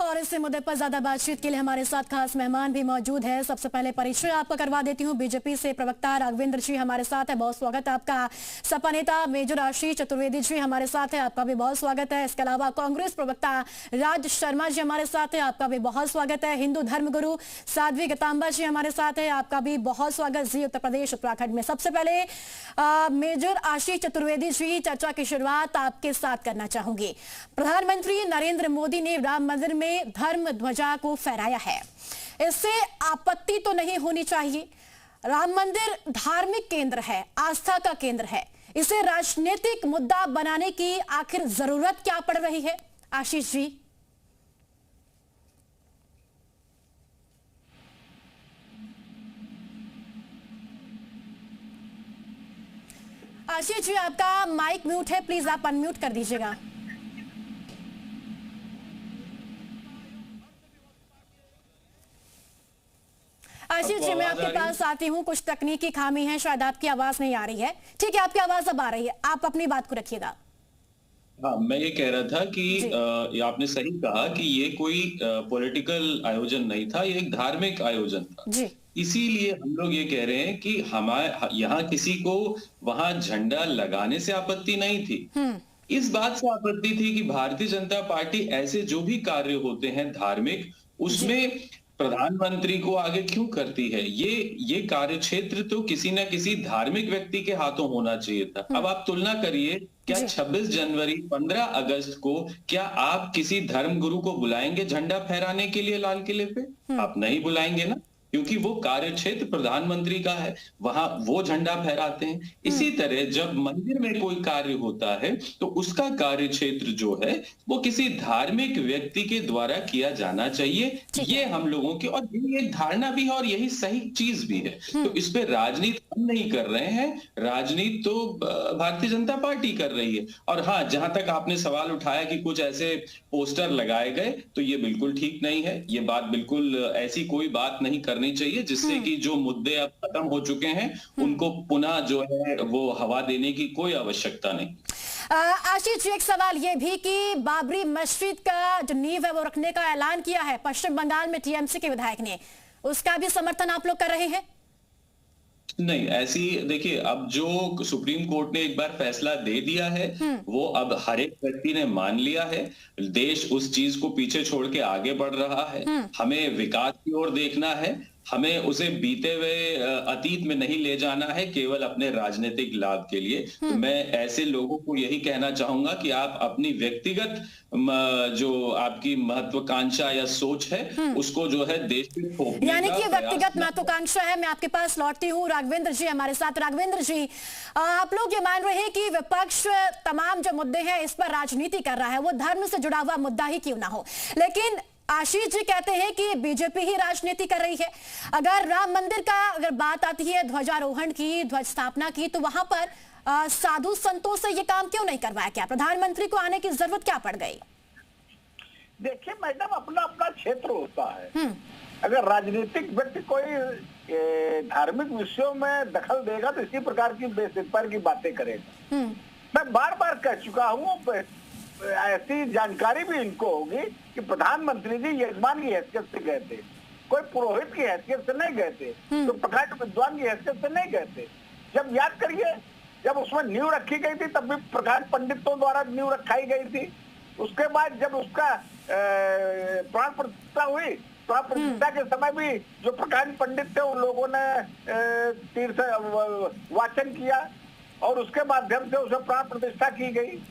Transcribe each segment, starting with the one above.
और इसी मुद्दे पर ज्यादा बातचीत के लिए हमारे साथ खास मेहमान भी मौजूद है। सबसे पहले परिचय आपका करवा देती हूँ। बीजेपी से प्रवक्ता राघवेंद्र जी हमारे साथ है, बहुत स्वागत है आपका। सपा नेता मेजर आशीष चतुर्वेदी जी हमारे साथ है, आपका भी बहुत स्वागत है। इसके अलावा कांग्रेस प्रवक्ता राज शर्मा जी हमारे साथ है, आपका भी बहुत स्वागत है। हिंदू धर्मगुरु साध्वी गतांबा जी हमारे साथ है, आपका भी बहुत स्वागत जी। उत्तर प्रदेश उत्तराखंड में सबसे पहले मेजर आशीष चतुर्वेदी जी, चर्चा की शुरुआत आपके साथ करना चाहूंगी। प्रधानमंत्री नरेंद्र मोदी ने राम मंदिर में धर्म ध्वजा को फहराया है, इससे आपत्ति तो नहीं होनी चाहिए। राम मंदिर धार्मिक केंद्र है, आस्था का केंद्र है, इसे राजनीतिक मुद्दा बनाने की आखिर जरूरत क्या पड़ रही है? आशीष जी। आशीष जी, आपका माइक म्यूट है, प्लीज आप अनम्यूट कर दीजिएगा। आशीष जी, मैं आपके पास आती हूँ। कुछ तकनीकी खामी है, शायद आपकी आवाज नहीं आ रही है। ठीक है, आपकी आवाज अब आ रही है, आप अपनी बात को रखिएगा। हाँ, मैं ये कह रहा था कि आपने सही कहा कि ये कोई पॉलिटिकल आयोजन नहीं था, ये एक धार्मिक आयोजन था। जी। इसीलिए हम लोग ये कह रहे हैं कि हमारे यहाँ किसी को वहां झंडा लगाने से आपत्ति नहीं थी। इस बात से आपत्ति थी कि भारतीय जनता पार्टी ऐसे जो भी कार्य होते हैं धार्मिक, उसमें प्रधानमंत्री को आगे क्यों करती है? ये कार्य क्षेत्र तो किसी न किसी धार्मिक व्यक्ति के हाथों होना चाहिए था। अब आप तुलना करिए, क्या 26 जनवरी 15 अगस्त को क्या आप किसी धर्मगुरु को बुलाएंगे झंडा फहराने के लिए लाल किले पे? आप नहीं बुलाएंगे ना, क्योंकि वो कार्य क्षेत्र प्रधानमंत्री का है, वहां वो झंडा फहराते हैं। इसी तरह जब मंदिर में कोई कार्य होता है तो उसका कार्य क्षेत्र जो है वो किसी धार्मिक व्यक्ति के द्वारा किया जाना चाहिए। ये हम लोगों की और यही एक धारणा भी है और यही सही चीज भी है। तो इस पे राजनीति हम नहीं कर रहे हैं, राजनीति तो भारतीय जनता पार्टी कर रही है। और हाँ, जहां तक आपने सवाल उठाया कि कुछ ऐसे पोस्टर लगाए गए, तो ये बिल्कुल ठीक नहीं है। ये बात बिल्कुल ऐसी कोई बात नहीं करनी चाहिए जिससे कि जो मुद्दे अब खत्म हो चुके हैं उनको पुनः जो है वो हवा देने की कोई आवश्यकता नहीं। आशीष जी, एक सवाल ये भी कि बाबरी मस्जिद का जो नींव है वो रखने का ऐलान किया है पश्चिम बंगाल में टीएमसी के विधायक ने, उसका भी समर्थन आप लोग कर रहे हैं? नहीं, ऐसी देखिए, अब जो सुप्रीम कोर्ट ने एक बार फैसला दे दिया है वो अब हर एक व्यक्ति ने मान लिया है। देश उस चीज को पीछे छोड़ के आगे बढ़ रहा है। हमें विकास की ओर देखना है, हमें उसे बीते हुए अतीत में नहीं ले जाना है केवल अपने राजनीतिक लाभ के लिए। तो मैं ऐसे लोगों को यही कहना चाहूंगा कि आप अपनी व्यक्तिगत जो आपकी महत्वाकांक्षा या सोच है उसको जो है देश में थोपने का, यानी कि व्यक्तिगत महत्वाकांक्षा है। मैं आपके पास लौटती हूँ। राघवेंद्र जी हमारे साथ। राघवेंद्र जी, आप लोग ये मान रहे हैं कि विपक्ष तमाम जो मुद्दे हैं इस पर राजनीति कर रहा है, वो धर्म से जुड़ा हुआ मुद्दा ही क्यों ना हो, लेकिन आशीष जी कहते हैं कि बीजेपी ही राजनीति कर रही है। अगर राम मंदिर का अगर बात आती है, ध्वजारोहण की, ध्वज स्थापना की, तो वहां पर साधु संतों से ये काम क्यों नहीं करवाया? क्या प्रधानमंत्री को आने की जरूरत क्या पड़ गई? देखिए मैडम, अपना अपना क्षेत्र होता है। अगर राजनीतिक व्यक्ति कोई धार्मिक विषयों में दखल देगा तो इसी प्रकार की बेसिर की बातें करेगा। मैं बार बार कह चुका हूँ, ऐसी जानकारी भी इनको होगी कि प्रधानमंत्री जी यजमान की हैसियत से गए थे, कोई पुरोहित की हैसियत से नहीं गए थे, तो प्रकाश विद्वान की हैसियत से नहीं गए थे। जब याद करिए, जब उसमें नींव रखी गई थी तब भी प्रकाश पंडितों द्वारा नींव रखाई गई थी। उसके बाद जब उसका प्राण प्रतिष्ठा हुई, प्राण प्रतिष्ठा के समय भी जो प्रकाश पंडित थे उन लोगों ने तीर्थ वाचन किया और उसके माध्यम से उसे प्राण प्रतिष्ठा की गई।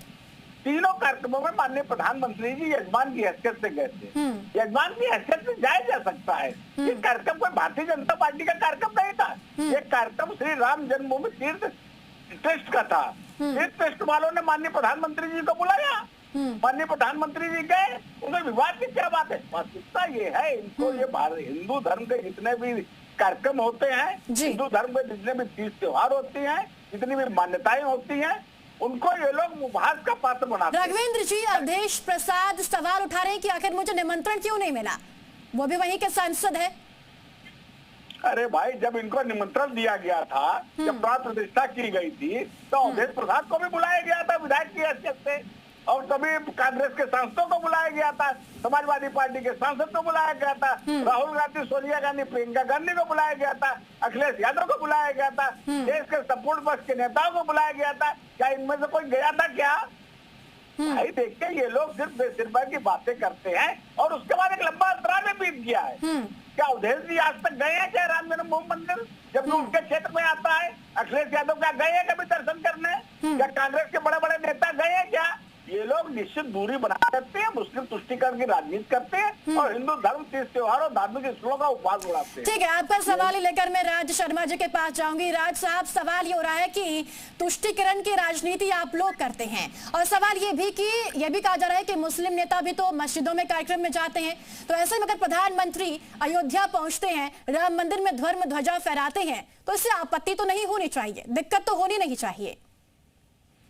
तीनों कार्यक्रमों में माननीय प्रधानमंत्री जी यजमान की हैसियत से गए थे। यजमान की हैसियत से जाया जा सकता है। ये कार्यक्रम कोई भारतीय जनता पार्टी का कार्यक्रम नहीं था। ये कार्यक्रम श्री राम जन्मभूमि तीर्थ ट्रस्ट का था। तीर्थ ट्रस्ट वालों ने माननीय प्रधानमंत्री जी को बुलाया, माननीय प्रधानमंत्री जी गए, उन्हें विवाद की क्या बात है? वास्तविकता ये है, इनको ये हिंदू धर्म के जितने भी कार्यक्रम होते हैं, हिंदू धर्म के जितने भी तीज त्योहार होती हैं, जितनी भी मान्यताएं होती हैं, उनको ये लोग उपहास का पात्र बनाते हैं। राघवेंद्र जी, अवधेश प्रसाद सवाल उठा रहे हैं कि आखिर मुझे निमंत्रण क्यों नहीं मिला? वो भी वहीं के सांसद है। अरे भाई, जब इनको निमंत्रण दिया गया था, जब प्राण प्रतिष्ठा की गई थी, तो अवधेश प्रसाद को भी बुलाया गया था विधायक की हैसियत से। और सभी कांग्रेस के सांसदों को बुलाया गया था, समाजवादी पार्टी के सांसद को बुलाया गया था, राहुल गांधी, सोनिया गांधी, प्रियंका गांधी को बुलाया गया था, अखिलेश यादव को बुलाया गया था, देश के संपूर्ण पक्ष के नेताओं को बुलाया गया था। क्या इनमें से कोई गया था क्या? भाई देखिए, ये लोग सिर्फ बेसिरबा की बातें करते हैं और उसके बाद एक लंबा अंतराल में बीत गया है। क्या अवधेश जी आज तक गए हैं क्या राम जन्मभूमि मंदिर, जब उनके क्षेत्र में आता है? अखिलेश यादव क्या गए हैं कभी दर्शन करने? क्या कांग्रेस के बड़े बड़े नेता गए हैं क्या? ये लोग निश्चित दूरी बना करते हैं, मुस्लिम तुष्टीकरण की राजनीति करते हैं और हिंदू धर्म, तीज त्योहार और धार्मिक स्थलों का उपवास उड़ाते हैं। ठीक है, आपका सवाल ही लेकर मैं राज शर्मा जी के पास जाऊंगी। राज साहब, सवाल ये हो रहा है कि तुष्टीकरण की राजनीति आप लोग करते हैं और सवाल ये भी कि यह भी कहा जा रहा है कि मुस्लिम नेता भी तो मस्जिदों में कार्यक्रम में जाते हैं, तो ऐसे में अगर प्रधानमंत्री अयोध्या पहुंचते हैं, राम मंदिर में धर्म ध्वजा फहराते हैं, तो इससे आपत्ति तो नहीं होनी चाहिए, दिक्कत तो होनी नहीं चाहिए।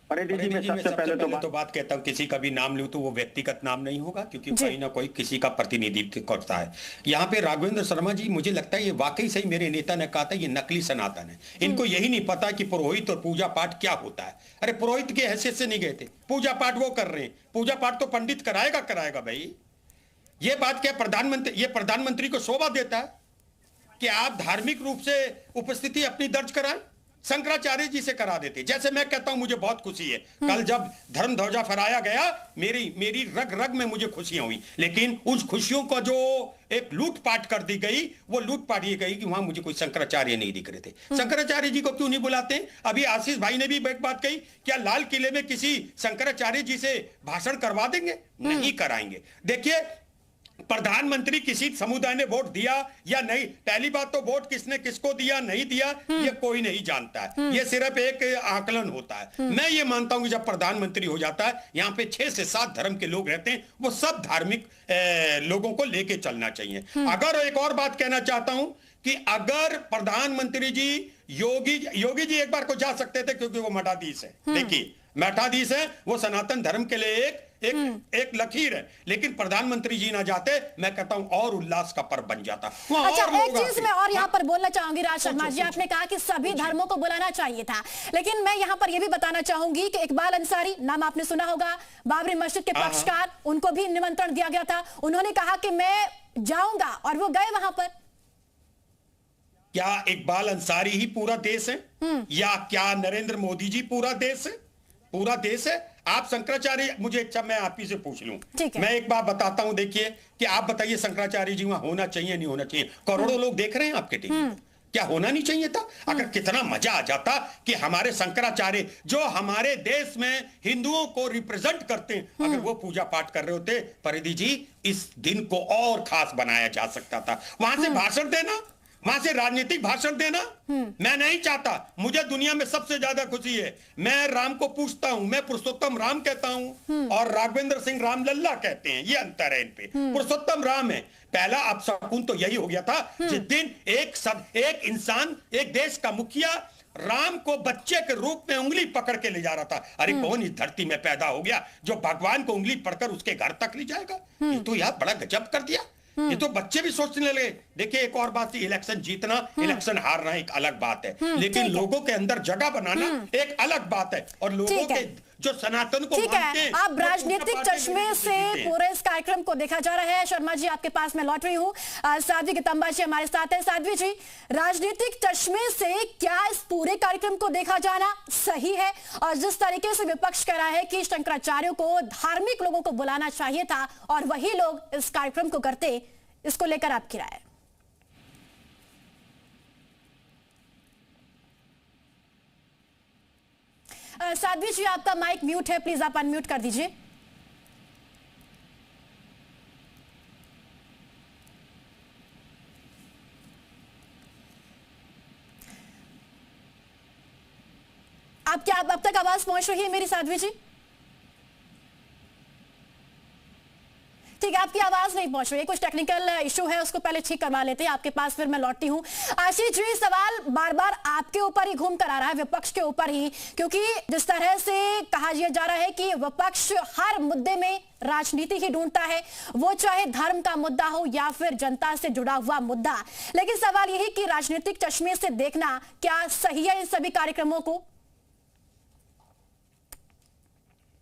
परिधि जी, मैं सबसे पहले तो बात कहता हूं, किसी का भी नाम लूं तो वो व्यक्तिगत नाम नहीं होगा, क्योंकि कोई ना कोई किसी का प्रतिनिधित्व करता है। यहाँ पे राघवेंद्र शर्मा जी, मुझे लगता है ये वाकई सही मेरे नेता ने कहा था, ये नकली सनातन है। इनको यही नहीं पता कि पुरोहित और पूजा पाठ क्या होता है। अरे पुरोहित के हैसियत से नहीं गए थे, पूजा पाठ वो कर रहे हैं। पूजा पाठ तो पंडित कराएगा भाई। ये बात क्या प्रधानमंत्री को शोभा देता है कि आप धार्मिक रूप से उपस्थिति अपनी दर्ज कराएं? शंकराचार्य जी से करा देते। जैसे मैं कहता हूं, मुझे बहुत खुशी है, कल जब धर्म ध्वजा फहराया गया, मेरी रग रग में मुझे खुशियां हुई, लेकिन उस खुशियों को जो एक लूटपाट कर दी गई, वो लूटपाट ये गई कि वहां मुझे कोई शंकराचार्य नहीं दिख रहे थे। शंकराचार्य जी को क्यों नहीं बुलाते? अभी आशीष भाई ने भी एक बात कही, क्या लाल किले में किसी शंकराचार्य जी से भाषण करवा देंगे? नहीं कराएंगे। देखिए, प्रधानमंत्री किसी समुदाय ने वोट दिया या नहीं, पहली बात तो वोट किसने किसको दिया नहीं दिया ये कोई नहीं जानता है, ये सिर्फ एक आकलन होता है। मैं ये मानता हूं कि जब प्रधानमंत्री हो जाता है, यहाँ पे 6 से 7 धर्म के लोग रहते हैं, वो सब धार्मिक लोगों को लेके चलना चाहिए। अगर एक और बात कहना चाहता हूं कि अगर प्रधानमंत्री जी योगी जी एक बार को जा सकते थे, क्योंकि वो मठाधीश है। देखिए, मठाधीश है, वो सनातन धर्म के लिए एक लकीर है, लेकिन प्रधानमंत्री जी ना जाते, मैं कहता हूं और उल्लास का पर्व बन जाता। अच्छा, एक चीज मैं और यहाँ पर बोलना चाहूंगी राज शर्मा जी, आपने कहा कि सभी धर्मों को बुलाना चाहिए था, लेकिन मैं यहाँ पर यह भी बताना चाहूंगी कि इकबाल अंसारी, नाम आपने सुना होगा, बाबरी मस्जिद के पक्षकार, उनको भी निमंत्रण दिया गया था, उन्होंने कहा कि मैं जाऊंगा और वो गए वहां पर। क्या इकबाल अंसारी ही पूरा देश है, या क्या नरेंद्र मोदी जी पूरा देश है? पूरा देश है। आप शंकराचार्य, मुझे इच्छा मैं आप ही से पूछ लूं, मैं एक बात बताता हूं, देखिए कि आप बताइए शंकराचार्य जी वहां होना चाहिए नहीं होना चाहिए? करोड़ों लोग देख रहे हैं आपके टीवी, क्या होना नहीं चाहिए था? अगर कितना मजा आ जाता कि हमारे शंकराचार्य जो हमारे देश में हिंदुओं को रिप्रेजेंट करते हैं, अगर वो पूजा पाठ कर रहे होते, परिधि जी, इस दिन को और खास बनाया जा सकता था। वहां से भाषण देना, वहां से राजनीतिक भाषण देना मैं नहीं चाहता। मुझे दुनिया में सबसे ज्यादा खुशी है, मैं राम को पूछता हूं, मैं पुरुषोत्तम राम कहता हूं और राघवेंद्र सिंह राम लल्ला कहते हैं, ये अंतर है इन पे। पुरुषोत्तम राम है पहला। अब शकुन तो यही हो गया था जिस दिन एक इंसान, एक देश का मुखिया राम को बच्चे के रूप में उंगली पकड़ के ले जा रहा था। अरे कौन इस धरती में पैदा हो गया जो भगवान को उंगली पकड़कर उसके घर तक ले जाएगा? ये तो यार बड़ा गजब कर दिया। ये तो बच्चे भी सोचने लगे। देखिए, एक और बात, इलेक्शन जीतना, इलेक्शन हारना एक अलग बात है, लेकिन लोगों के अंदर जगह बनाना एक अलग बात है। और लोगों के जो सनातन को मानते हैं, आप राजनीतिक चश्मे से पूरे इस कार्यक्रम को देखा जा रहा है। शर्मा जी, आपके पास मैं लौट रही हूँ। साध्वी गतम्बा जी हमारे साथ है। साध्वी जी, राजनीतिक चश्मे से क्या इस पूरे कार्यक्रम को देखा जाना सही है? और जिस तरीके से विपक्ष कह रहा है कि शंकराचार्यों को, धार्मिक लोगों को बुलाना चाहिए था और वही लोग इस कार्यक्रम को करते, इसको लेकर आपकी राय? साध्वी जी, आपका माइक म्यूट है, प्लीज आप अनम्यूट कर दीजिए। आप क्या अब तक आवाज पहुंच रही है मेरी साध्वी जी? ठीक है, आपकी आवाज नहीं पहुंच रही है, कुछ टेक्निकल इशू है, उसको पहले ठीक करवा लेते हैं। आपके पास फिर मैं लौटती हूं। आशीष जी, सवाल बार बार आपके ऊपर ही घूम कर आ रहा है, विपक्ष के ऊपर ही, क्योंकि जिस तरह से कहा जा रहा है कि विपक्ष हर मुद्दे में राजनीति ही ढूंढता है, वो चाहे धर्म का मुद्दा हो या फिर जनता से जुड़ा हुआ मुद्दा। लेकिन सवाल यही कि राजनीतिक चश्मे से देखना क्या सही है इन सभी कार्यक्रमों को?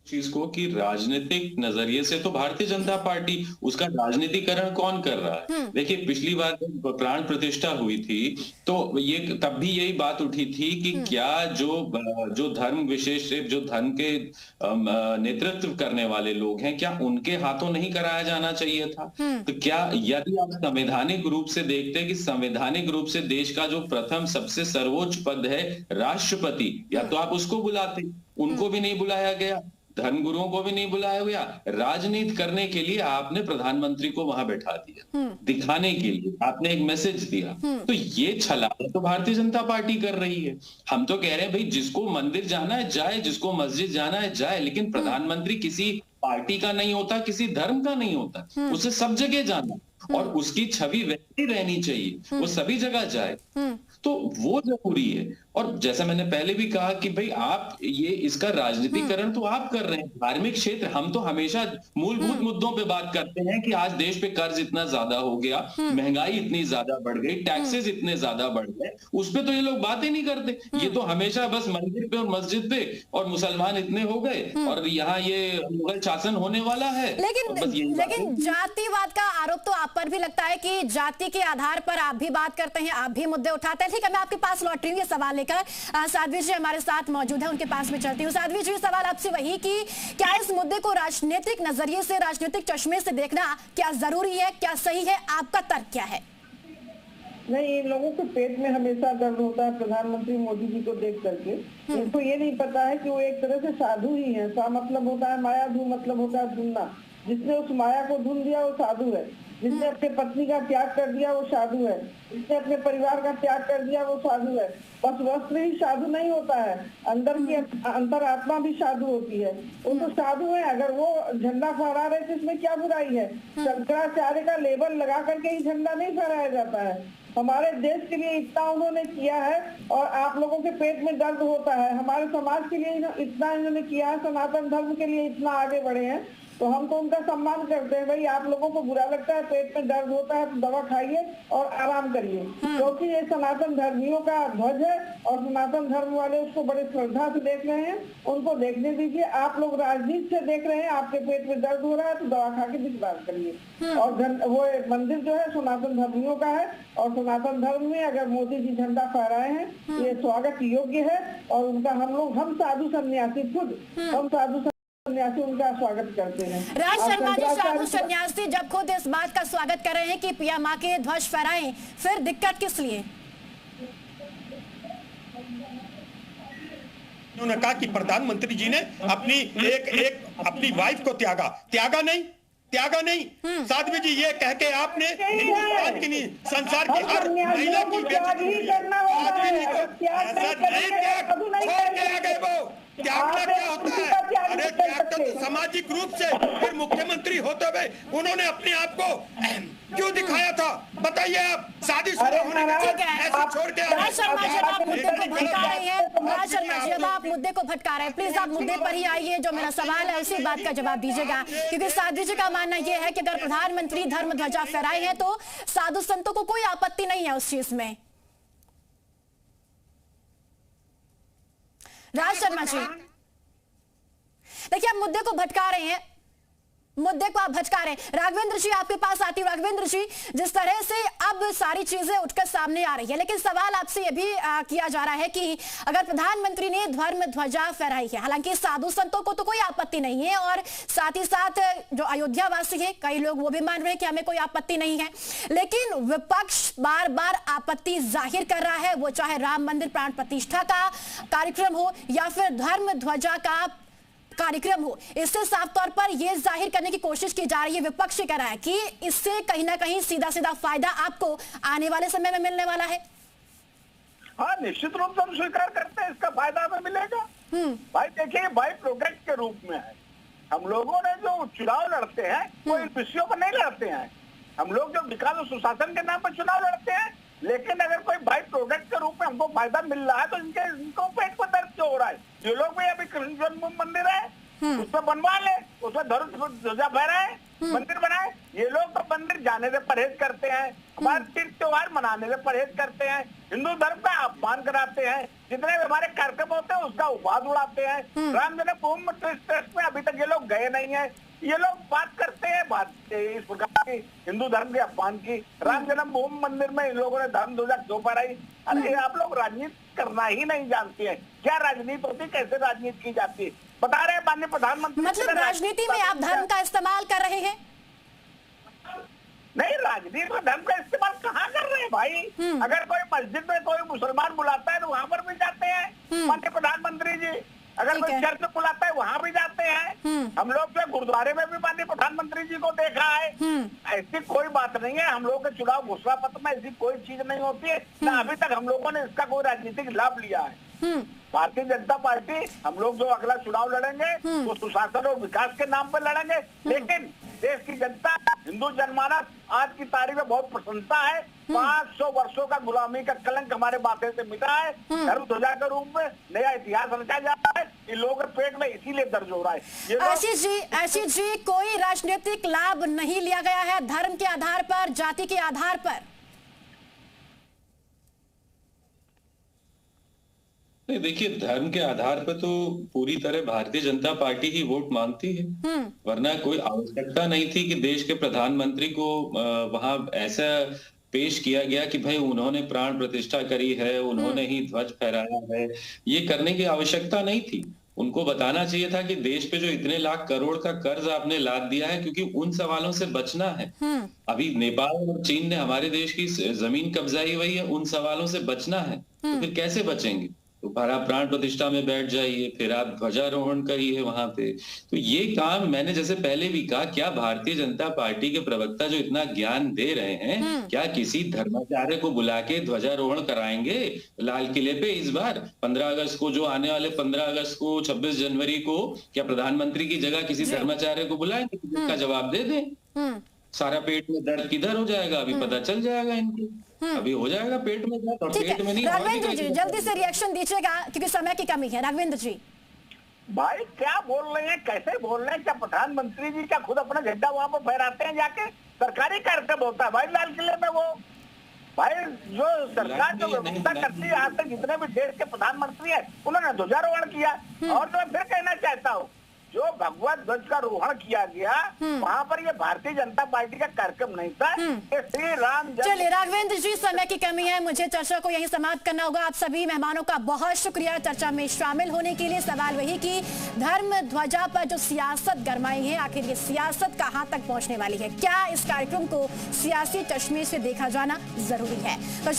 चीज को कि राजनीतिक नजरिए से तो भारतीय जनता पार्टी, उसका राजनीतिकरण कौन कर रहा है? देखिए, पिछली बार जब प्राण प्रतिष्ठा हुई थी तो ये तब भी यही बात उठी थी कि क्या जो धर्म विशेष, जो धर्म के नेतृत्व करने वाले लोग हैं, क्या उनके हाथों नहीं कराया जाना चाहिए था? तो क्या यदि आप संवैधानिक रूप से देखते हैं कि संवैधानिक रूप से देश का जो प्रथम सबसे सर्वोच्च पद है राष्ट्रपति, या तो आप उसको बुलाते, उनको भी नहीं बुलाया गया, धर्मगुरुओं को भी नहीं बुलाया गया। राजनीति करने के लिए आपने प्रधानमंत्री को वहां बैठा दिया, दिखाने के लिए आपने एक मैसेज दिया। तो ये छलावा तो भारतीय जनता पार्टी कर रही है। हम तो कह रहे हैं भाई, जिसको मंदिर जाना है जाए, जिसको मस्जिद जाना है जाए, लेकिन प्रधानमंत्री किसी पार्टी का नहीं होता, किसी धर्म का नहीं होता, उसे सब जगह जाना और उसकी छवि वैसी रहनी चाहिए, वो सभी जगह जाए, तो वो जरूरी है। और जैसा मैंने पहले भी कहा कि भाई आप ये इसका राजनीतिकरण तो आप कर रहे हैं। धार्मिक क्षेत्र, हम तो हमेशा मूलभूत मुद्दों पे बात करते हैं कि आज देश पे कर्ज इतना ज्यादा हो गया, महंगाई इतनी ज्यादा बढ़ गई, टैक्सेस इतने ज्यादा बढ़ गए, उस पे तो ये लोग बात ही नहीं करते। ये तो हमेशा बस मंदिर पे और मस्जिद पे और मुसलमान इतने हो गए और यहाँ ये मुगल शासन होने वाला है। लेकिन जातिवाद का आरोप तो आप पर भी लगता है कि जाति के आधार पर आप भी बात करते हैं, आप भी मुद्दे उठाते हैं। ठीक है, मैं आपके पास लौट रही हूँ ये सवाल लेकर। साध्वी जी हमारे साथ मौजूद है, उनके पास में चलती हूँ। साध्वी जी, सवाल आपसे वही कि क्या इस मुद्दे को राजनीतिक नजरिए से, राजनीतिक चश्मे से देखना क्या जरूरी है, क्या सही है? आपका तर्क क्या है? नहीं, इन लोगों के पेट में हमेशा दर्द होता है प्रधानमंत्री मोदी जी को देख करके। इनको ये नहीं पता है कि वो एक तरह से साधु ही है। सा मतलब होता है माया, धू मतलब होता है धुनना। जिसने उस माया को धुन दिया वो साधु है। जिसने अपने पत्नी का त्याग कर दिया वो साधु है। जिसने अपने परिवार का त्याग कर दिया वो साधु है। बस वस्त्र ही साधु नहीं होता है, अंदर की अंतरात्मा भी साधु होती है। वो तो साधु है। अगर वो झंडा फहरा रहे तो इसमें क्या बुराई है? शंकराचार्य का लेबल लगा करके ही झंडा नहीं फहराया जाता है। हमारे देश के लिए इतना उन्होंने किया है और आप लोगों के पेट में दर्द होता है। हमारे समाज के लिए इतना इन्होंने किया है, सनातन धर्म के लिए इतना आगे बढ़े हैं, तो हम तो उनका सम्मान करते हैं। भाई, आप लोगों को बुरा लगता है, पेट में दर्द होता है, तो दवा खाइए और आराम करिए, क्योंकि ये सनातन धर्मियों का ध्वज है और सनातन धर्म वाले उसको बड़े श्रद्धा से देख रहे हैं। उनको देखने दीजिए। आप लोग राजनीति से देख रहे हैं, आपके पेट में दर्द हो रहा है तो दवा खा के विश्राम करिए। और वो मंदिर जो है सनातन धर्मियों का है और सनातन धर्म में अगर मोदी जी झंडा फहराए हैं ये स्वागत योग्य है। और उनका हम साधु सन्यासी खुद हम साधु सन्यासी उनका स्वागत करते हैं। राज शर्मा जी, साधु सन्यासी जब खुद इस बात का स्वागत कर रहे हैं कि पिया माँ के ध्वज फहराएं, फिर दिक्कत किस लिए? उन्होंने कहा कि प्रधानमंत्री जी ने अपनी वाइफ को त्यागा नहीं। साध्वी जी, ये कह के आपने हिंदुस्तान की नहीं, संसार की हर महिला की बेटी छोड़ के आ गए। वो त्यागना क्या होता है? अरे त्याग तो सामाजिक रूप से फिर मुख्यमंत्री होते हुए उन्होंने अपने आप को क्यों दिखाया था? बताइए आप। शादीशुदा होने के बाद ऐसे छोड़ के राज शर्मा जी, आप मुद्दे को भटका रहे हैं। राज शर्मा जी, अब आप मुद्दे को भटका रहे हैं, प्लीज आप मुद्दे पर ही आइए। जो मेरा सवाल है उसी बात का जवाब दीजिएगा, क्योंकि साध्वी जी का मानना यह है कि अगर प्रधानमंत्री धर्म ध्वजा फहराए हैं तो साधु संतों को कोई आपत्ति नहीं है उस चीज में। राज शर्मा जी, देखिए आप मुद्दे को भटका रहे हैं, मुद्दे को आप भटका रहे हैं। राघवेंद्र जी, आपके पास आती हूँ। राघवेंद्र जी, जिस तरह से अब सारी चीजें उठकर सामने आ रही है, लेकिन सवाल आपसे यह भी किया जा रहा है कि अगर प्रधानमंत्री ने धर्म ध्वजा फहराई है, हालांकि साधु संतों को तो कोई आपत्ति नहीं है और साथ ही साथ जो अयोध्या वासी है कई लोग वो भी मान रहे हैं कि हमें कोई आपत्ति नहीं है, लेकिन विपक्ष बार बार आपत्ति जाहिर कर रहा है, वो चाहे राम मंदिर प्राण प्रतिष्ठा का कार्यक्रम हो या फिर धर्म ध्वजा का कार्यक्रम हो। इससे साफ तौर पर यह जाहिर करने की कोशिश की जा रही है, विपक्ष कह रहा है कि इससे कहीं ना कहीं सीधा सीधा फायदा आपको आने वाले समय में मिलने वाला है। हाँ, निश्चित रूप से हम स्वीकार करते हैं, इसका फायदा हमें मिलेगा। भाई देखिए, बाई प्रोडक्ट के रूप में है। हम लोगों ने जो चुनाव लड़ते हैं वो इन विषयों पर नहीं लड़ते हैं। हम लोग जो विकास और सुशासन के नाम पर चुनाव लड़ते हैं, लेकिन अगर कोई बाई प्रोडक्ट के रूप में हमको फायदा मिल रहा है तो इनको पेट पर दर्द क्यों हो रहा है? जो लोग भी अभी कृष्ण जन्म मंदिर है उसमें बनवा ले, उसमें धर्म ध्वजा फहराए, मंदिर बनाए। ये लोग तो मंदिर जाने से परहेज करते हैं, हमारे तीर्थ त्योहार मनाने से परहेज करते हैं, हिंदू धर्म का अपमान कराते हैं, जितने भी हमारे कार्यक्रम होते हैं उसका उपहास उड़ाते हैं। राम जन्मभूमि ट्रस्ट में अभी तक ये लोग गए नहीं है। ये लोग बात करते हैं इस प्रकार की हिंदू धर्म के अपमान की। राम जन्मभूमि मंदिर में इन लोगों ने धर्म ध्वजा क्यों फहराई? अरे आप लोग राजनीति करना ही नहीं जानते हैं। क्या राजनीति होती, कैसे राजनीति की जाती है, बता रहे हैं माननीय प्रधानमंत्री। मतलब राजनीति में आप धर्म का इस्तेमाल कर रहे हैं? नहीं, राजनीति में धर्म का इस्तेमाल कहाँ कर रहे हैं भाई? अगर कोई मस्जिद में कोई मुसलमान बुलाता है तो वहां पर भी जाते हैं माननीय प्रधानमंत्री जी। अगर कोई चर्च में बुलाता है वहां भी जाते हैं। हम लोग जो गुरुद्वारे में भी माननीय प्रधानमंत्री जी को देखा है। ऐसी कोई बात नहीं है। हम लोग के चुनाव घोषणा पत्र में ऐसी कोई चीज नहीं होती है, ना अभी तक हम लोगों ने इसका कोई राजनीतिक लाभ लिया है। भारतीय जनता पार्टी, हम लोग जो अगला चुनाव लड़ेंगे वो सुशासन और विकास के नाम पर लड़ेंगे। लेकिन देश की जनता, हिंदू जनमानस आज की तारीख में बहुत प्रसन्नता है। 500 वर्षों का गुलामी का कलंक हमारे माथे से मिटा है। धर्म ध्वजा के रूप में नया इतिहास रचा जा रहा है। इन लोगों के पेट में इसीलिए दर्ज हो रहा है। आशीष जी, कोई राजनीतिक लाभ नहीं लिया गया है धर्म के आधार पर, जाति के आधार पर? नहीं, देखिए, धर्म के आधार पर तो पूरी तरह भारतीय जनता पार्टी ही वोट मांगती है। वरना कोई आवश्यकता नहीं थी कि देश के प्रधानमंत्री को वहां ऐसा पेश किया गया कि भाई उन्होंने प्राण प्रतिष्ठा करी है, उन्होंने ही ध्वज फहराया है। ये करने की आवश्यकता नहीं थी। उनको बताना चाहिए था कि देश पे जो इतने लाख करोड़ का कर्ज आपने लाद दिया है, क्योंकि उन सवालों से बचना है। अभी नेपाल और चीन ने हमारे देश की जमीन कब्जाई हुई है, उन सवालों से बचना है। तो फिर कैसे बचेंगे? तो आप प्राण प्रतिष्ठा में बैठ जाइए, फिर आप ध्वजारोहण करिए वहां पे। तो ये काम मैंने जैसे पहले भी कहा, क्या भारतीय जनता पार्टी के प्रवक्ता जो इतना ज्ञान दे रहे हैं, क्या किसी धर्माचार्य को बुला के ध्वजारोहण कराएंगे लाल किले पे इस बार 15 अगस्त को? जो आने वाले 15 अगस्त को, 26 जनवरी को, क्या प्रधानमंत्री की जगह किसी धर्माचार्य को बुलाएंगे? इसका जवाब दे दें। सारा पेट में दर्द किधर हो जाएगा, अभी पता चल जाएगा इनको। अभी हो जाएगा पेट में दर्द, और पेट में नहीं। राघवेंद्र जी, जल्दी से रिएक्शन दीजिएगा क्योंकि समय की कमी है। राघवेंद्र जी भाई, क्या बोल रहे हैं, कैसे बोल रहे हैं? क्या प्रधानमंत्री जी क्या खुद अपना झंडा वहां पर फहराते हैं जाके? सरकारी कार्यक्रम होता है भाई लाल किले में। वो भाई जो सरकार जो व्यवस्था करती है, आज तक जितने भी देश के प्रधानमंत्री है उन्होंने ध्वजारोहण किया। और मैं फिर कहना चाहता हूँ, जो भगवा ध्वज का रोहण किया गया वहां पर ये भारतीय जनता पार्टी का कार्यक्रम नहीं था। ये श्री राम। चलिए राघवेंद्र जी, समय की कमी है, मुझे चर्चा को यहीं समाप्त करना होगा। आप सभी मेहमानों का बहुत शुक्रिया चर्चा में शामिल होने के लिए। सवाल वही कि धर्म ध्वजा पर जो सियासत गरमाई है, आखिर ये सियासत कहां तक पहुंचने वाली है? क्या इस कार्यक्रम को सियासी चश्मे से देखा जाना जरूरी है?